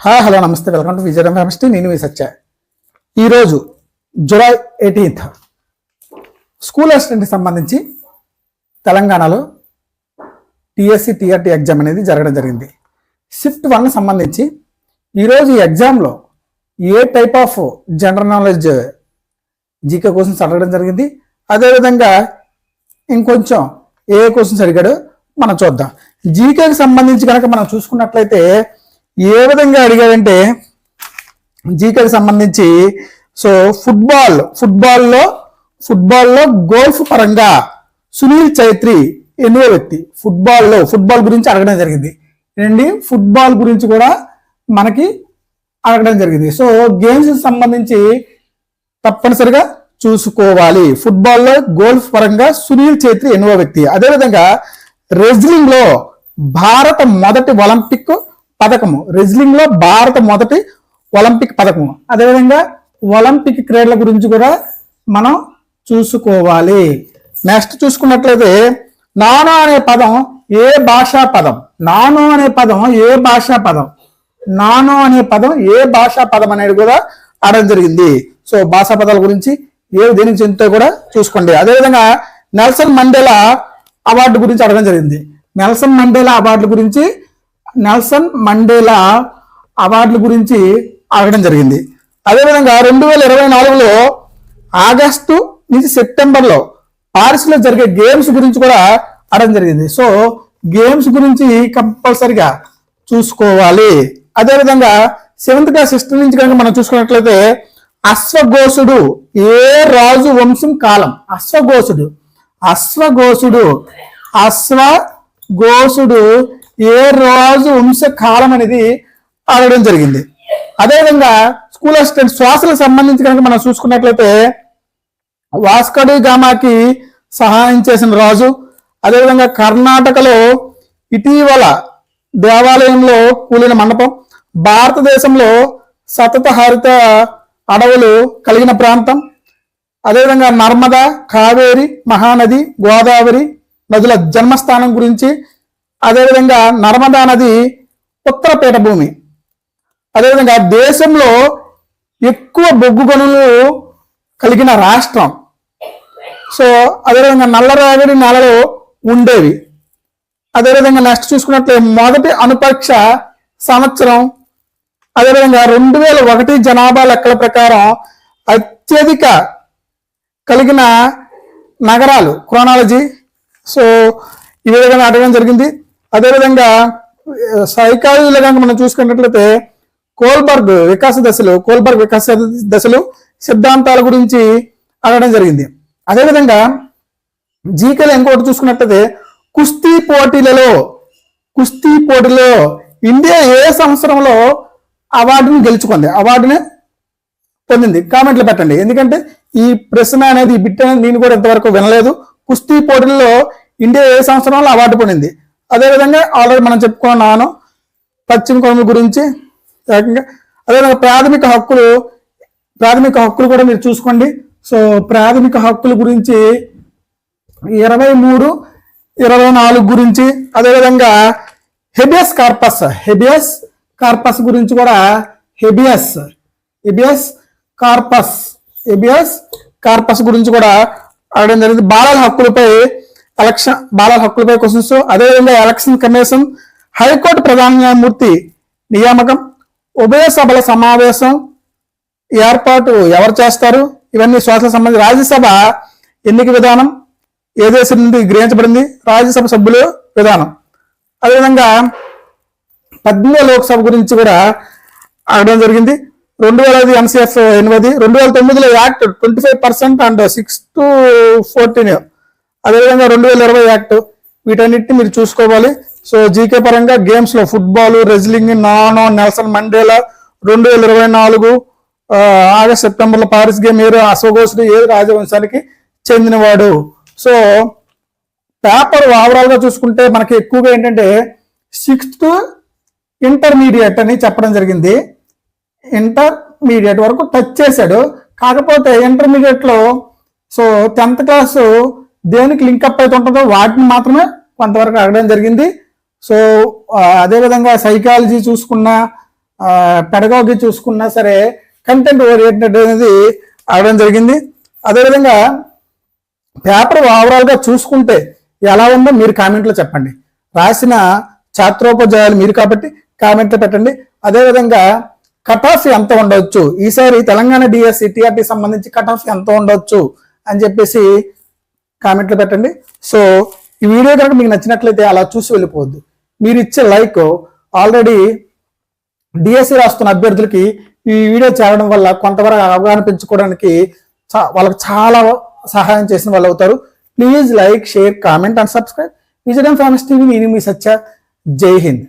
Hi hello నమస్తే welcome to Vijayaram ఫెమిస్ట్రీ. నేను మీ సత్య. ఈరోజు జూలై 18th స్కూల్ అసిస్టెంట్కి సంబంధించి తెలంగాణలో టీఎస్సీ టీఆర్టీ ఎగ్జామ్ అనేది జరగడం జరిగింది. షిఫ్ట్ 1 సంబంధించి ఈరోజు ఈ ఎగ్జామ్లో ఏ type of general knowledge GK questions అడగడం జరిగింది, అదేవిధంగా ఇంకొంచెం ఏ క్వశ్చన్స్ అడిగాడో మనం చూద్దాం. జీకేకి సంబంధించి కనుక మనం చూసుకున్నట్లయితే ఏ విధంగా అడిగాడంటే జీకేకి సంబంధించి ఫుట్బాల్లో గోల్ఫ్ పరంగా సునీల్ ఛైత్రి ఎన్నో వ్యక్తి ఫుట్బాల్ గురించి అడగడం జరిగింది. ఏంటి ఫుట్బాల్ గురించి కూడా మనకి అడగడం జరిగింది. గేమ్స్ సంబంధించి తప్పనిసరిగా చూసుకోవాలి. ఫుట్బాల్లో గోల్ఫ్ పరంగా సునీల్ ఛైత్రి ఎన్నో వ్యక్తి. అదేవిధంగా రెజ్లింగ్ లో భారత మొదటి ఒలింపిక్ పథకము, అదేవిధంగా ఒలింపిక్ క్రీడల గురించి కూడా మనం చూసుకోవాలి. నెక్స్ట్ చూసుకున్నట్లయితే నానో అనే పదం ఏ భాషా పదం అనేది కూడా అడగడం జరిగింది. భాషా పదాల గురించి దేనికి చెందుతాయో కూడా చూసుకోండి. అదేవిధంగా నెల్సన్ మండేలా అవార్డు గురించి అడగడం జరిగింది. నెల్సన్ మండేలా అవార్డుల గురించి అడగడం జరిగింది. అదేవిధంగా 2024లో ఆగస్టు నుంచి సెప్టెంబర్లో పారిస్లో జరిగే గేమ్స్ గురించి కూడా అడగడం జరిగింది. గేమ్స్ గురించి కంపల్సరిగా చూసుకోవాలి. అదేవిధంగా 7th క్లాస్ హిస్టరీ నుంచి కనుక మనం చూసుకున్నట్లయితే అశ్వఘోషుడు ఏ రాజు వంశం కాలం? అశ్వఘోషుడు ఏ రాజు వంశ కాలం అనేది అడగడం జరిగింది. అదేవిధంగా స్కూల్ అసిస్టెంట్ శ్వాసలకు సంబంధించి కనుక మనం చూసుకున్నట్లయితే వాస్కోడి గామాకి సహాయం చేసిన రాజు. అదేవిధంగా కర్ణాటకలో ఇటీవల దేవాలయంలో కూలిన మండపం, భారతదేశంలో సతత హరిత అడవులు కలిగిన ప్రాంతం, అదేవిధంగా నర్మదా, కావేరి, మహానది, గోదావరి నదుల జన్మస్థానం గురించి, అదేవిధంగా నర్మదా నది ఉత్తర పీఠభూమి, అదేవిధంగా దేశంలో ఎక్కువ బొగ్గు గనులు కలిగిన రాష్ట్రం, అదేవిధంగా నల్లరేగడి నెలలో ఉండేవి. అదేవిధంగా నెక్స్ట్ చూసుకున్నట్లయితే మొదటి అణుపరీక్ష సంవత్సరం, అదేవిధంగా 2001 జనాభా లెక్కల ప్రకారం అత్యధిక కలిగిన నగరాలు క్రోనాలజీ. ఈ విధంగా అడగడం జరిగింది. అదేవిధంగా సైకాలజీలో కనుక మనం చూసుకున్నట్లయితే కోల్బర్గ్ వికాస దశలు సిద్ధాంతాల గురించి అడగడం జరిగింది. అదేవిధంగా జీకేలో ఇంకోటి చూసుకున్నట్లయితే కుస్తీ పోటీలలో ఇండియా ఏ సంవత్సరంలో అవార్డుని పొందింది? కామెంట్లు పెట్టండి. ఎందుకంటే ఈ ప్రశ్న అనేది ఈ బిట్ అనేది నేను కూడా ఇంతవరకు వినలేదు. కుస్తీ పోటీల్లో ఇండియా ఏ సంవత్సరంలో అవార్డు పొందింది? అదేవిధంగా ఆల్రెడీ మనం చెప్పుకున్నాను పశ్చిమ కొనుగోలు గురించి. అదేవిధంగా ప్రాథమిక హక్కులు కూడా మీరు చూసుకోండి. ప్రాథమిక హక్కుల గురించి 23, 24 గురించి, అదేవిధంగా హెబియస్ కార్పస్ గురించి కూడా హెబియస్ కార్పస్ గురించి కూడా అడగడం జరిగింది. బాలల హక్కులపై క్వశ్చన్స్. అదేవిధంగా ఎలక్షన్ కమిషన్, హైకోర్టు ప్రధాన న్యాయమూర్తి నియామకం, ఉభయ సభల సమావేశం ఏర్పాటు ఎవరు చేస్తారు? ఇవన్నీ శ్వాసలకు సంబంధించి. రాజ్యసభ ఎన్నిక విధానం ఏ దేశం నుండి గ్రహించబడింది? రాజ్యసభ సభ్యుల విధానం. అదేవిధంగా 18వ లోక్సభ గురించి కూడా అడగడం జరిగింది. 2005 NCF 8, 2009లో యాక్ట్ 25% అండ్ 6 to 14, అదేవిధంగా 2020 యాక్ట్. వీటన్నిటిని మీరు చూసుకోవాలి. జీకే పరంగా గేమ్స్ లో football, wrestling, nano, Nelson Mandela, 2024 August సెప్టెంబర్లో పారిస్ గేమ్, అశ్వఘోషుడు ఏ రాజవంశానికి చెందినవాడు? పేపర్ ఓవరాల్ గా చూసుకుంటే మనకి ఎక్కువగా ఏంటంటే 6th ఇంటర్మీడియట్ అని చెప్పడం జరిగింది. ఇంటర్మీడియట్ వరకు టచ్ చేశాడు. కాకపోతే ఇంటర్మీడియట్ లో 10th క్లాసు దేనికి లింకప్ అయితే ఉంటుందో వాటిని మాత్రమే కొంతవరకు అడగడం జరిగింది. అదేవిధంగా సైకాలజీ చూసుకున్నా, పెడగాగి చూసుకున్నా సరే కంటెంట్ ఓరియంటెడ్ అనేది అవడం జరిగింది. అదేవిధంగా పేపర్ ఓవరాల్గా చూసుకుంటే ఎలా ఉందో మీరు కామెంట్లో చెప్పండి. రాసిన ఛాత్రోపాధ్యాయులు మీరు కాబట్టి కామెంట్లో పెట్టండి. అదేవిధంగా కట్ ఆఫ్ ఎంత ఉండవచ్చు, ఈసారి తెలంగాణ డిఎస్సి టీఆర్టీ సంబంధించి కట్ ఆఫ్ ఎంత ఉండవచ్చు అని చెప్పేసి కామెంట్లో పెట్టండి. సో ఈ వీడియో కనుక మీకు నచ్చినట్లయితే అలా చూసి వెళ్ళిపోవద్దు. మీరు ఇచ్చే లైక్ ఆల్రెడీ డిఎస్సి రాస్తున్న అభ్యర్థులకి ఈ వీడియో చేరడం వల్ల కొంతవరకు అవగాహన పెంచుకోవడానికి వాళ్ళకి చాలా సహాయం చేసిన వాళ్ళు అవుతారు. Please like, share, comment and subscribe. విజయడం ఫేమస్ టీవీ. నేను మీ సత్య. జై హింద్.